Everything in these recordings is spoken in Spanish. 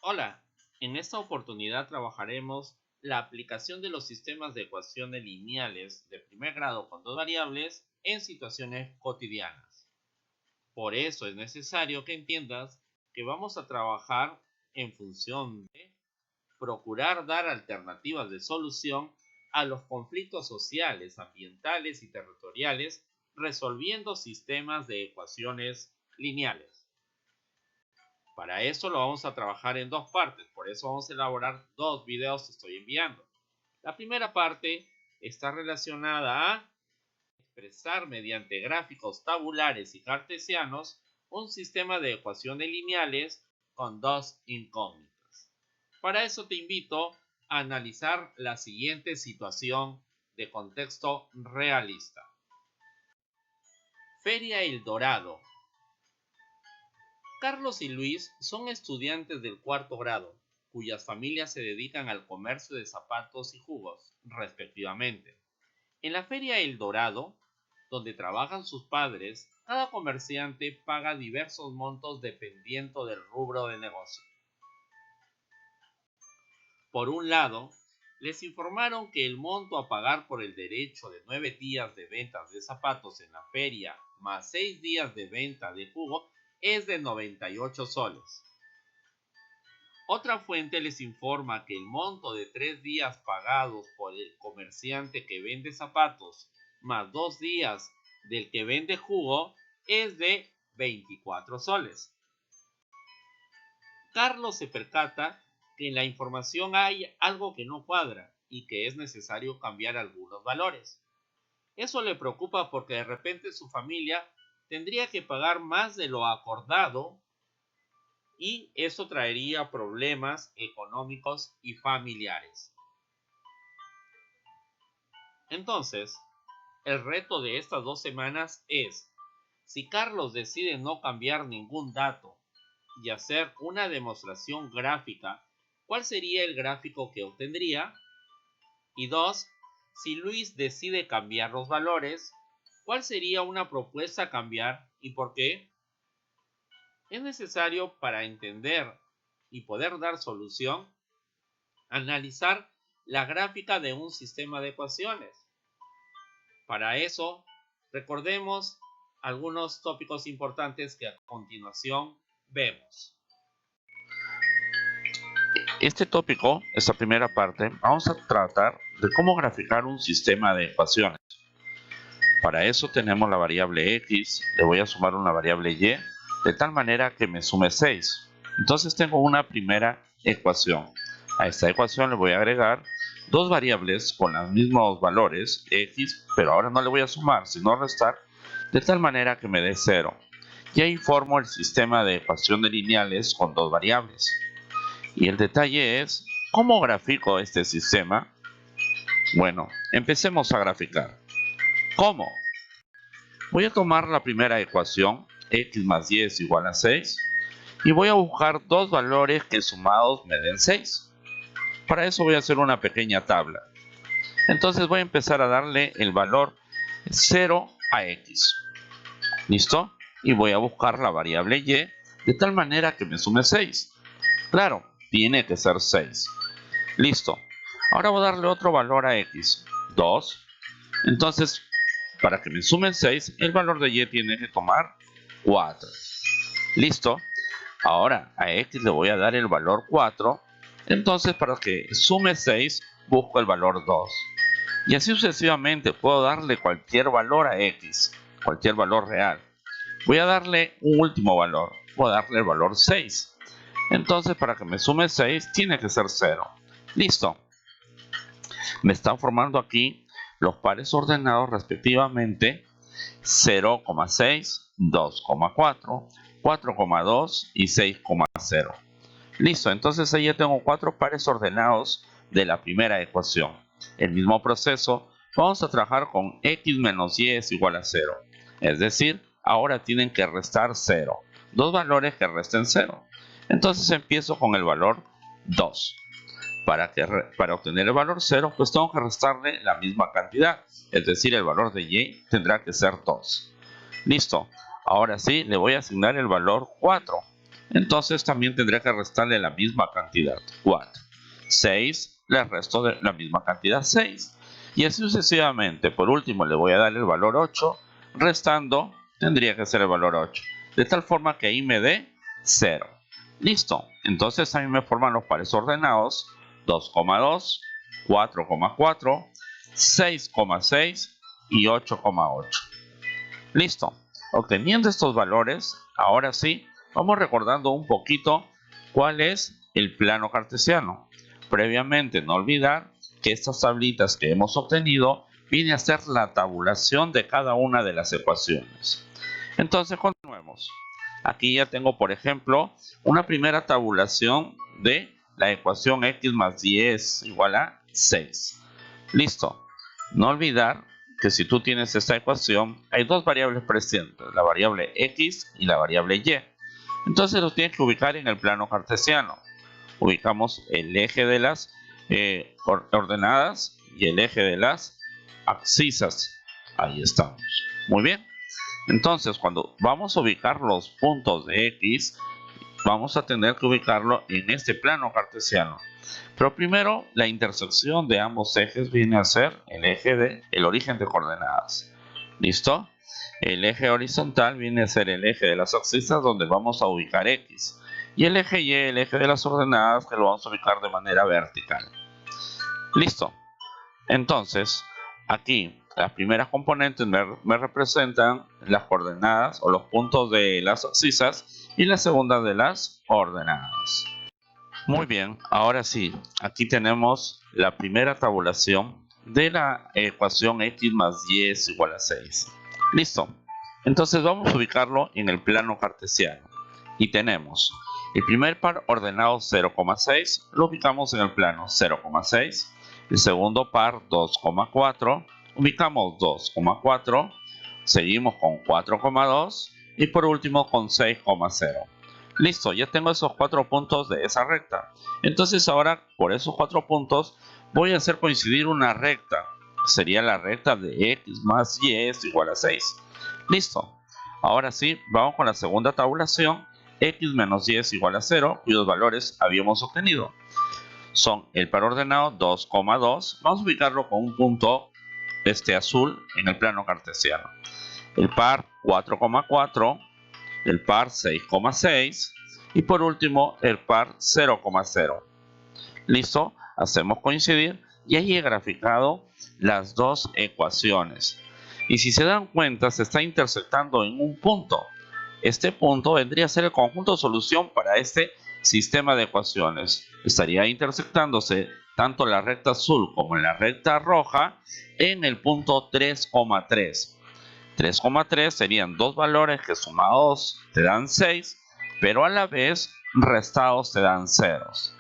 Hola, en esta oportunidad trabajaremos la aplicación de los sistemas de ecuaciones lineales de primer grado con dos variables en situaciones cotidianas. Por eso es necesario que entiendas que vamos a trabajar en función de procurar dar alternativas de solución a los conflictos sociales, ambientales y territoriales, resolviendo sistemas de ecuaciones lineales. Para eso lo vamos a trabajar en dos partes, por eso vamos a elaborar dos videos que estoy enviando. La primera parte está relacionada a expresar mediante gráficos tabulares y cartesianos un sistema de ecuaciones lineales con dos incógnitas. Para eso te invito a analizar la siguiente situación de contexto realista. Feria El Dorado. Carlos y Luis son estudiantes del cuarto grado, cuyas familias se dedican al comercio de zapatos y jugos, respectivamente. En la Feria El Dorado, donde trabajan sus padres, cada comerciante paga diversos montos dependiendo del rubro de negocio. Por un lado, les informaron que el monto a pagar por el derecho de 9 días de ventas de zapatos en la feria más 6 días de venta de jugo es de 98 soles. Otra fuente les informa que el monto de 3 días pagados por el comerciante que vende zapatos más 2 días del que vende jugo es de 24 soles. Carlos se percata que en la información hay algo que no cuadra y que es necesario cambiar algunos valores. Eso le preocupa porque de repente su familia tendría que pagar más de lo acordado y eso traería problemas económicos y familiares. Entonces, el reto de estas 2 semanas es, si Carlos decide no cambiar ningún dato y hacer una demostración gráfica, ¿cuál sería el gráfico que obtendría? Y 2. Si Luis decide cambiar los valores, ¿cuál sería una propuesta a cambiar y por qué? Es necesario, para entender y poder dar solución, analizar la gráfica de un sistema de ecuaciones. Para eso, recordemos algunos tópicos importantes que a continuación vemos. Este tópico, esta primera parte, vamos a tratar de cómo graficar un sistema de ecuaciones. Para eso tenemos la variable x, le voy a sumar una variable y, de tal manera que me sume 6. Entonces tengo una primera ecuación. A esta ecuación le voy a agregar dos variables con los mismos valores, x, pero ahora no le voy a sumar, sino restar, de tal manera que me dé 0. Y ahí formo el sistema de ecuaciones lineales con dos variables. Y el detalle es, ¿cómo grafico este sistema? Bueno, empecemos a graficar. ¿Cómo? Voy a tomar la primera ecuación, x más y es igual a 6, y voy a buscar dos valores que sumados me den 6. Para eso voy a hacer una pequeña tabla. Entonces voy a empezar a darle el valor 0 a x. ¿Listo? Y voy a buscar la variable y, de tal manera que me sume 6. Claro, tiene que ser 6. Listo. Ahora voy a darle otro valor a x, 2. Entonces, para que me sumen 6, el valor de y tiene que tomar 4. Listo. Ahora a x le voy a dar el valor 4. Entonces, para que sume 6, busco el valor 2. Y así sucesivamente puedo darle cualquier valor a x, cualquier valor real. Voy a darle un último valor. Voy a darle el valor 6. Entonces, para que me sume 6, tiene que ser 0. Listo. Me están formando aquí los pares ordenados respectivamente 0,6, 2,4, 4,2 y 6,0. Listo, entonces ahí ya tengo 4 pares ordenados de la primera ecuación. El mismo proceso, vamos a trabajar con x menos y es igual a 0. Es decir, ahora tienen que restar 0. Dos valores que resten 0. Entonces empiezo con el valor 2. Para obtener el valor 0, pues tengo que restarle la misma cantidad. Es decir, el valor de y tendrá que ser 2. Listo. Ahora sí, le voy a asignar el valor 4. entonces también tendría que restarle la misma cantidad, 4. 6, le resto de la misma cantidad, 6. Y así sucesivamente. Por último, le voy a dar el valor 8, restando tendría que ser el valor 8. De tal forma que ahí me dé 0. Listo. Entonces a mí me forman los pares ordenados 2,2, 4,4, 6,6 y 8,8. Listo. Obteniendo estos valores, ahora sí, vamos recordando un poquito cuál es el plano cartesiano. Previamente, no olvidar que estas tablitas que hemos obtenido viene a ser la tabulación de cada una de las ecuaciones. Entonces, continuemos. Aquí ya tengo, por ejemplo, una primera tabulación de la ecuación x más 10 igual a 6. Listo. No olvidar que si tú tienes esta ecuación, hay dos variables presentes, la variable x y la variable y. Entonces los tienes que ubicar en el plano cartesiano. Ubicamos el eje de las ordenadas y el eje de las abscisas. Ahí estamos. Muy bien. Entonces, cuando vamos a ubicar los puntos de x, vamos a tener que ubicarlo en este plano cartesiano. Pero primero, la intersección de ambos ejes viene a ser el origen de coordenadas. ¿Listo? El eje horizontal viene a ser el eje de las abscisas donde vamos a ubicar x. Y el eje y, el eje de las ordenadas, que lo vamos a ubicar de manera vertical. Listo. Entonces, aquí las primeras componentes me representan las coordenadas o los puntos de las abscisas y las segundas de las ordenadas. Muy bien, ahora sí, aquí tenemos la primera tabulación de la ecuación x más 10 igual a 6. Listo. Entonces vamos a ubicarlo en el plano cartesiano. Y tenemos el primer par ordenado 0,6, lo ubicamos en el plano 0,6. El segundo par 2,4, ubicamos 2,4. Seguimos con 4,2 y por último con 6,0. Listo, ya tengo esos 4 puntos de esa recta. Entonces ahora por esos 4 puntos voy a hacer coincidir una recta. Sería la recta de x más y es igual a 6. Listo. Ahora sí, vamos con la segunda tabulación. X menos y es igual a 0, cuyos valores habíamos obtenido. Son el par ordenado 2,2. Vamos a ubicarlo con un punto azul en el plano cartesiano. El par 4,4. El par 6,6 y por último el par 0,0. Listo, hacemos coincidir y ahí he graficado las dos ecuaciones. Y si se dan cuenta, se está intersectando en un punto. Este punto vendría a ser el conjunto de solución para este sistema de ecuaciones. Estaría intersectándose tanto la recta azul como la recta roja en el punto 3,3. 3,3 serían dos valores que sumados te dan 6, pero a la vez restados te dan ceros.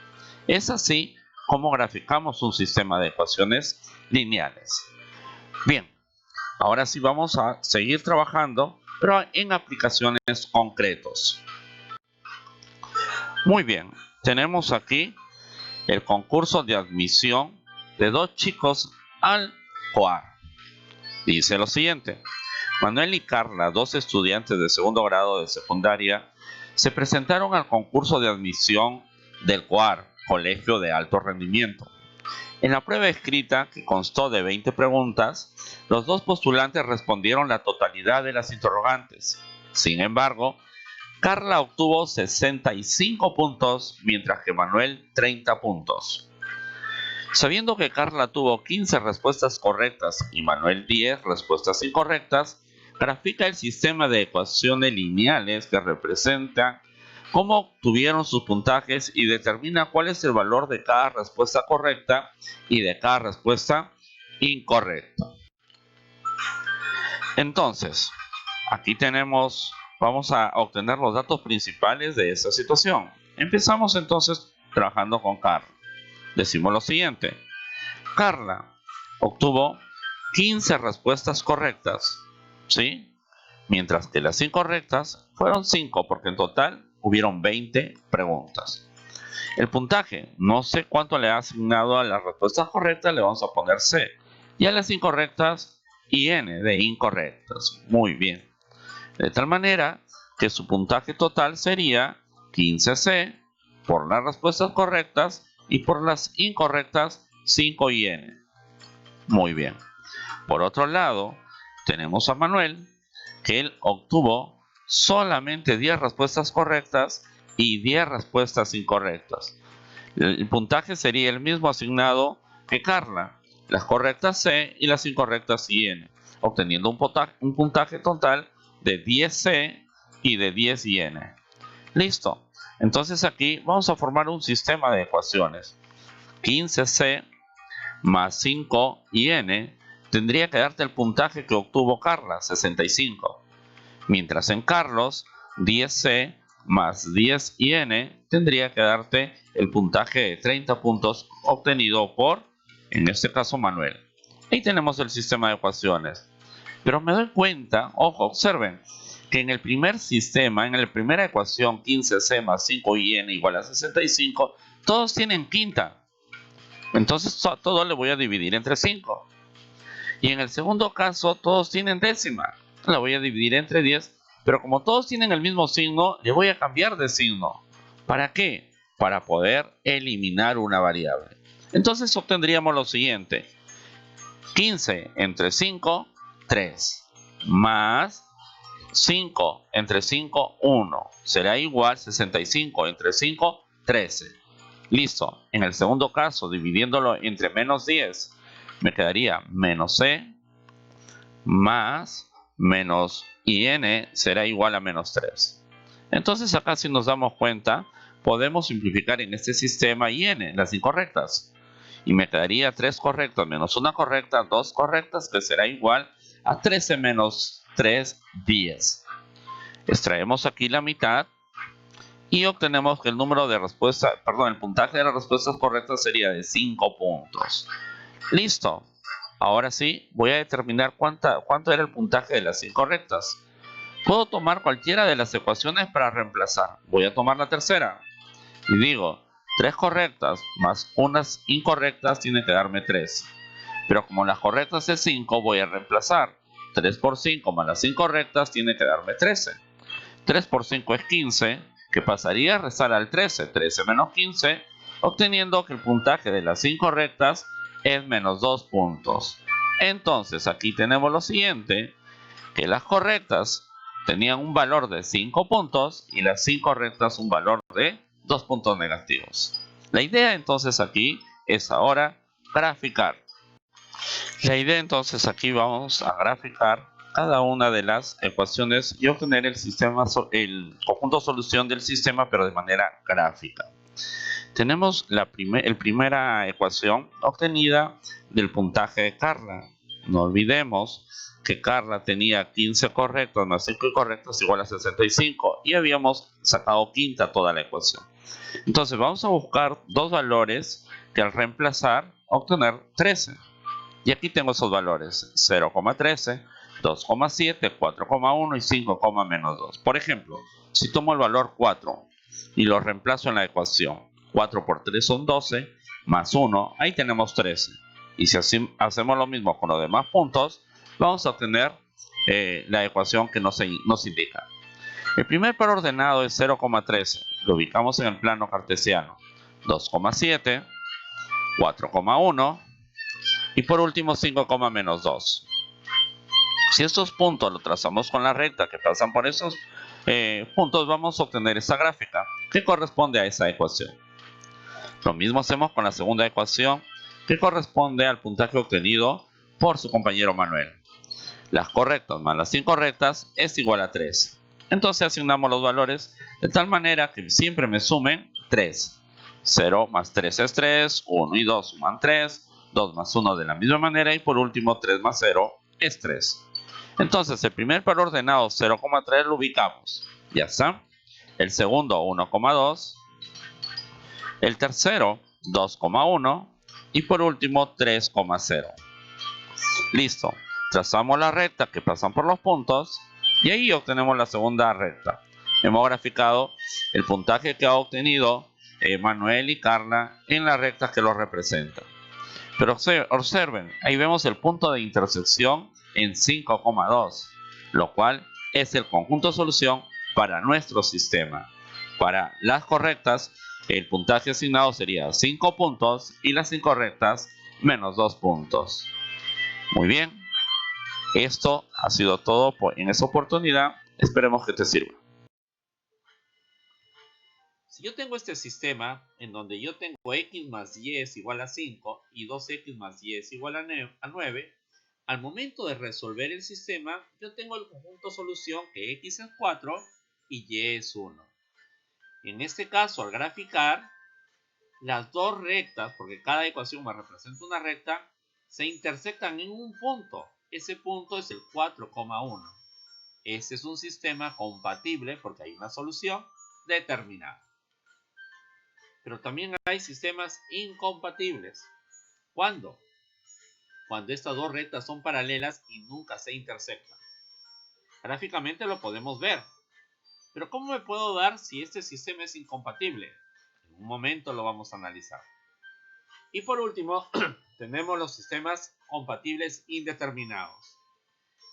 Es así como graficamos un sistema de ecuaciones lineales. Bien, ahora sí vamos a seguir trabajando, pero en aplicaciones concretas. Muy bien, tenemos aquí el concurso de admisión de dos chicos al COAR. Dice lo siguiente. Manuel y Carla, dos estudiantes de segundo grado de secundaria, se presentaron al concurso de admisión del COAR, Colegio de Alto Rendimiento. En la prueba escrita, que constó de 20 preguntas, los dos postulantes respondieron la totalidad de las interrogantes. Sin embargo, Carla obtuvo 65 puntos, mientras que Manuel 30 puntos. Sabiendo que Carla tuvo 15 respuestas correctas y Manuel 10 respuestas incorrectas, grafica el sistema de ecuaciones lineales que representa cómo obtuvieron sus puntajes y determina cuál es el valor de cada respuesta correcta y de cada respuesta incorrecta. Entonces, aquí vamos a obtener los datos principales de esta situación. Empezamos entonces trabajando con Carla. Decimos lo siguiente. Carla obtuvo 15 respuestas correctas, ¿sí? Mientras que las incorrectas fueron 5, porque en total hubieron 20 preguntas. El puntaje, no sé cuánto le ha asignado a las respuestas correctas, le vamos a poner C. Y a las incorrectas, IN de incorrectas. Muy bien. De tal manera que su puntaje total sería 15C, por las respuestas correctas y por las incorrectas 5 y N. Muy bien. Por otro lado, tenemos a Manuel, que él obtuvo solamente 10 respuestas correctas y 10 respuestas incorrectas. El puntaje sería el mismo asignado que Carla, las correctas C y las incorrectas IN, obteniendo un puntaje total de 10C y de 10 IN. Listo. Entonces aquí vamos a formar un sistema de ecuaciones. 15C más 5 IN tendría que darte el puntaje que obtuvo Carla, 65. Mientras en Carlos, 10C más 10 IN tendría que darte el puntaje de 30 puntos obtenido por, en este caso, Manuel. Ahí tenemos el sistema de ecuaciones. Pero me doy cuenta, ojo, observen, que en el primer sistema, en la primera ecuación, 15C más 5IN igual a 65, todos tienen quinta. Entonces todo le voy a dividir entre 5. Y en el segundo caso, todos tienen décima. La voy a dividir entre 10, pero como todos tienen el mismo signo, le voy a cambiar de signo. ¿Para qué? Para poder eliminar una variable. Entonces obtendríamos lo siguiente. 15 entre 5, 3. Más 5 entre 5, 1. Será igual 65 entre 5, 13. Listo. En el segundo caso, dividiéndolo entre menos 10, me quedaría menos C más menos IN será igual a menos 3. Entonces acá, si nos damos cuenta, podemos simplificar en este sistema IN, las incorrectas. Y me quedaría 3 correctas menos 1 correcta, 2 correctas, que será igual a 13 menos 3, 10. Extraemos aquí la mitad y obtenemos que el número de respuestas, el puntaje de las respuestas correctas sería de 5 puntos. Listo. Ahora sí, voy a determinar cuánto era el puntaje de las incorrectas. Puedo tomar cualquiera de las ecuaciones para reemplazar. Voy a tomar la tercera. Y digo, 3 correctas más unas incorrectas tiene que darme 3. Pero como las correctas es 5, voy a reemplazar. 3 por 5 más las incorrectas tiene que darme 13. 3 por 5 es 15, que pasaría a restar al 13. 13 menos 15, obteniendo que el puntaje de las incorrectas es menos 2 puntos. Entonces aquí tenemos lo siguiente, que las correctas tenían un valor de 5 puntos y las incorrectas un valor de 2 puntos negativos. La idea entonces aquí es ahora graficar. La idea entonces aquí vamos a graficar cada una de las ecuaciones y obtener el conjunto solución del sistema, pero de manera gráfica. Tenemos la primera ecuación obtenida del puntaje de Carla. No olvidemos que Carla tenía 15 correctos más 5 incorrectos igual a 65 y habíamos sacado quinta toda la ecuación. Entonces vamos a buscar dos valores que al reemplazar obtener 13. Y aquí tengo esos valores: 0,13, 2,7, 4,1 y 5, menos 2. Por ejemplo, si tomo el valor 4 y lo reemplazo en la ecuación, 4 por 3 son 12, más 1, ahí tenemos 13. Y si así hacemos lo mismo con los demás puntos, vamos a obtener la ecuación que nos indica. El primer par ordenado es 0,13, lo ubicamos en el plano cartesiano. 2,7, 4,1 y por último 5, menos 2. Si estos puntos los trazamos con la recta que pasan por esos puntos, vamos a obtener esa gráfica que corresponde a esa ecuación. Lo mismo hacemos con la segunda ecuación, que corresponde al puntaje obtenido por su compañero Manuel. Las correctas más las incorrectas es igual a 3. Entonces asignamos los valores de tal manera que siempre me sumen 3. 0 más 3 es 3, 1 y 2 suman 3, 2 más 1 de la misma manera y por último 3 más 0 es 3. Entonces el primer par ordenado 0,3 lo ubicamos. Ya está. El segundo 1,2. El tercero 2,1 y por último 3,0. Listo. Trazamos la recta que pasan por los puntos y ahí obtenemos la segunda recta. Hemos graficado el puntaje que ha obtenido Manuel y Carla en las rectas que los representan. Pero observen, ahí vemos el punto de intersección en 5,2, lo cual es el conjunto de solución para nuestro sistema. Para las correctas, el puntaje asignado sería 5 puntos y las incorrectas, menos 2 puntos. Muy bien, esto ha sido todo en esta oportunidad. Esperemos que te sirva. Si yo tengo este sistema en donde yo tengo x más y es igual a 5 y 2x más y es igual a 9, al momento de resolver el sistema, yo tengo el conjunto solución que x es 4 y y es 1. En este caso, al graficar, las dos rectas, porque cada ecuación me representa una recta, se intersectan en un punto. Ese punto es el 4,1. Este es un sistema compatible porque hay una solución determinada. Pero también hay sistemas incompatibles. ¿Cuándo? Cuando estas dos rectas son paralelas y nunca se intersectan. Gráficamente lo podemos ver. Pero ¿cómo me puedo dar si este sistema es incompatible? En un momento lo vamos a analizar. Y por último, tenemos los sistemas compatibles indeterminados.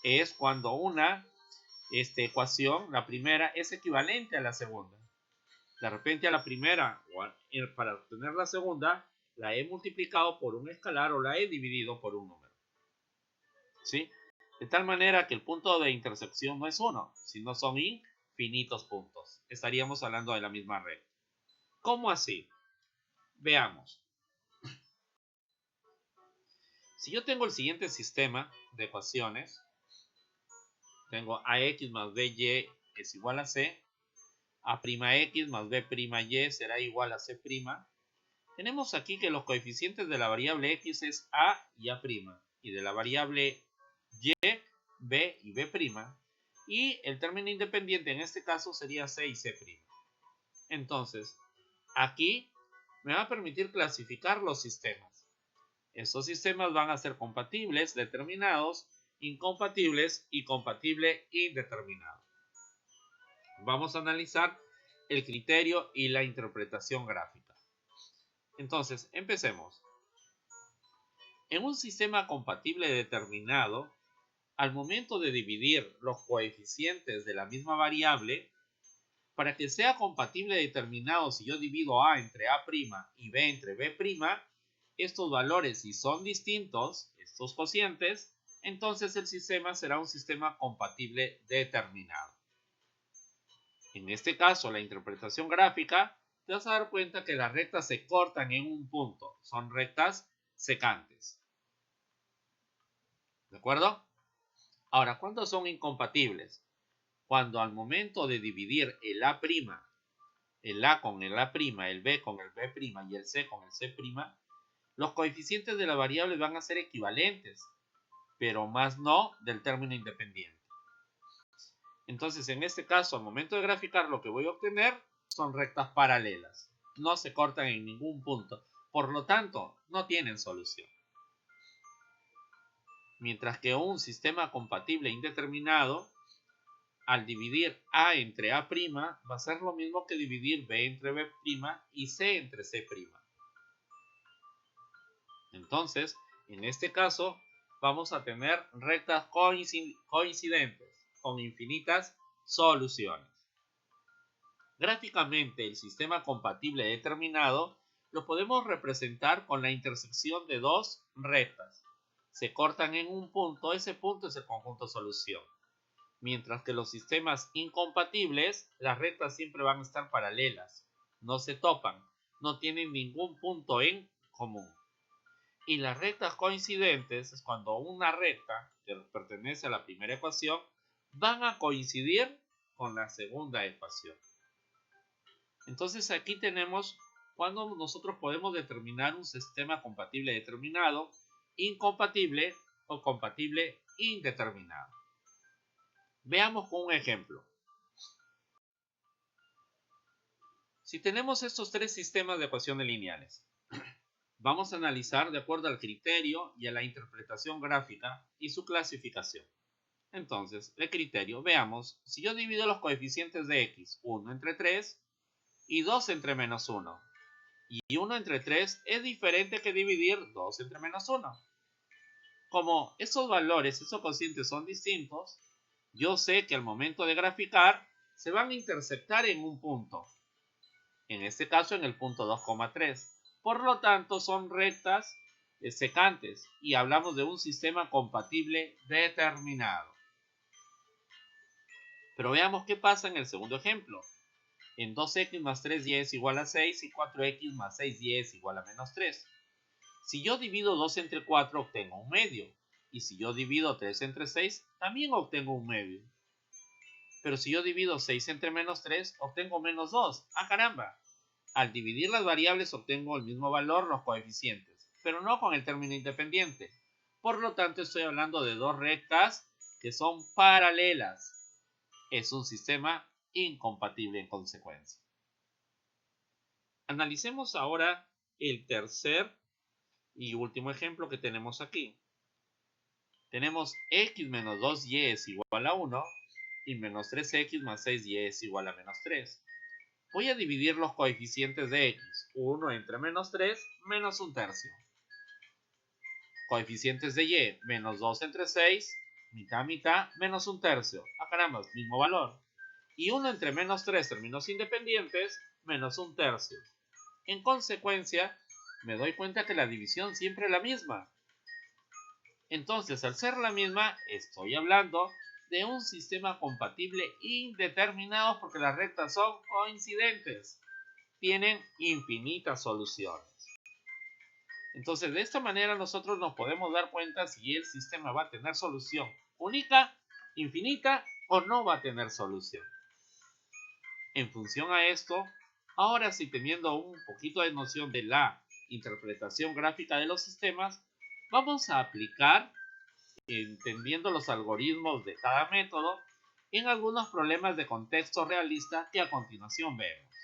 Es cuando una ecuación, la primera, es equivalente a la segunda. De repente a la primera, para obtener la segunda, la he multiplicado por un escalar o la he dividido por un número. ¿Sí? De tal manera que el punto de intersección no es 1, sino son infinitos puntos. Estaríamos hablando de la misma red. ¿Cómo así? Veamos. Si yo tengo el siguiente sistema de ecuaciones, tengo ax más by es igual a c, a'x más b'y será igual a c'. Tenemos aquí que los coeficientes de la variable x es a y a', y de la variable y, b y b', y el término independiente en este caso sería c y c'. Entonces, aquí me va a permitir clasificar los sistemas. Estos sistemas van a ser compatibles, determinados, incompatibles y compatible indeterminado. Vamos a analizar el criterio y la interpretación gráfica. Entonces, empecemos. En un sistema compatible determinado, al momento de dividir los coeficientes de la misma variable, para que sea compatible determinado, si yo divido a entre a' y b entre b', estos valores, si son distintos, estos cocientes, entonces el sistema será un sistema compatible determinado. En este caso, la interpretación gráfica, te vas a dar cuenta que las rectas se cortan en un punto. Son rectas secantes. ¿De acuerdo? Ahora, ¿cuándo son incompatibles? Cuando al momento de dividir el a', el a con el a', el b con el b' y el c con el c', los coeficientes de la variable van a ser equivalentes, pero más no del término independiente. Entonces, en este caso, al momento de graficar, lo que voy a obtener son rectas paralelas. No se cortan en ningún punto. Por lo tanto, no tienen solución. Mientras que un sistema compatible indeterminado, al dividir a entre a', va a ser lo mismo que dividir b entre b' y c entre c'. Entonces, en este caso, vamos a tener rectas coincidentes con infinitas soluciones. Gráficamente, el sistema compatible determinado lo podemos representar con la intersección de dos rectas. Se cortan en un punto, ese punto es el conjunto solución. Mientras que los sistemas incompatibles, las rectas siempre van a estar paralelas, no se topan, no tienen ningún punto en común. Y las rectas coincidentes es cuando una recta que pertenece a la primera ecuación van a coincidir con la segunda ecuación. Entonces aquí tenemos cuando nosotros podemos determinar un sistema compatible determinado, incompatible o compatible indeterminado. Veamos con un ejemplo. Si tenemos estos tres sistemas de ecuaciones lineales, vamos a analizar de acuerdo al criterio y a la interpretación gráfica y su clasificación. Entonces, el criterio, veamos, si yo divido los coeficientes de x, 1 entre 3 y 2 entre menos 1, y 1 entre 3 es diferente que dividir 2 entre menos 1. Como esos valores, esos cocientes son distintos, yo sé que al momento de graficar se van a intersectar en un punto. en este caso en el punto 2,3. Por lo tanto, son rectas secantes y hablamos de un sistema compatible determinado. Pero veamos qué pasa en el segundo ejemplo. En 2x más 3y es igual a 6 y 4x más 6y es igual a menos 3. Si yo divido 2 entre 4 obtengo un medio. Y si yo divido 3 entre 6 también obtengo un medio. Pero si yo divido 6 entre menos 3 obtengo menos 2. ¡Ah, caramba! Al dividir las variables obtengo el mismo valor los coeficientes, pero no con el término independiente. Por lo tanto estoy hablando de dos rectas que son paralelas. Es un sistema incompatible en consecuencia. Analicemos ahora el tercer y último ejemplo que tenemos aquí. Tenemos x menos 2y es igual a 1 y menos 3x más 6y es igual a menos 3. Voy a dividir los coeficientes de x. 1 entre menos 3 menos 1/3. Coeficientes de y. Menos 2 entre 6, mitad, mitad, menos 1/3. Ah, caramba, mismo valor. Y 1 entre menos 3 términos independientes, menos 1/3. En consecuencia, me doy cuenta que la división siempre es la misma. Entonces, al ser la misma, estoy hablando de un sistema compatible indeterminado porque las rectas son coincidentes. Tienen infinitas soluciones. Entonces, de esta manera nosotros nos podemos dar cuenta si el sistema va a tener solución única, infinita o no va a tener solución. En función a esto, ahora sí, teniendo un poquito de noción de la interpretación gráfica de los sistemas, vamos a aplicar, entendiendo los algoritmos de cada método, en algunos problemas de contexto realista que a continuación vemos.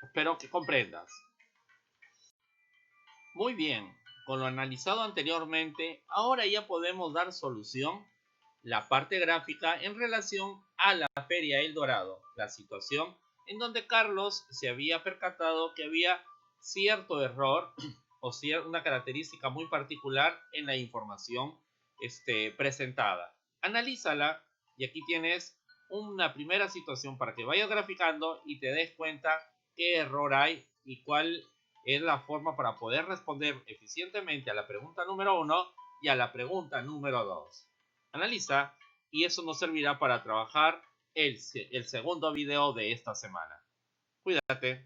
Espero que comprendas. Muy bien, con lo analizado anteriormente, ahora ya podemos dar solución la parte gráfica en relación a la Feria El Dorado, la situación en donde Carlos se había percatado que había cierto error o una característica muy particular en la información presentada. Analízala y aquí tienes una primera situación para que vayas graficando y te des cuenta qué error hay y cuál es la forma para poder responder eficientemente a la pregunta número 1 y a la pregunta número 2. Analiza y eso nos servirá para trabajar el segundo video de esta semana. Cuídate.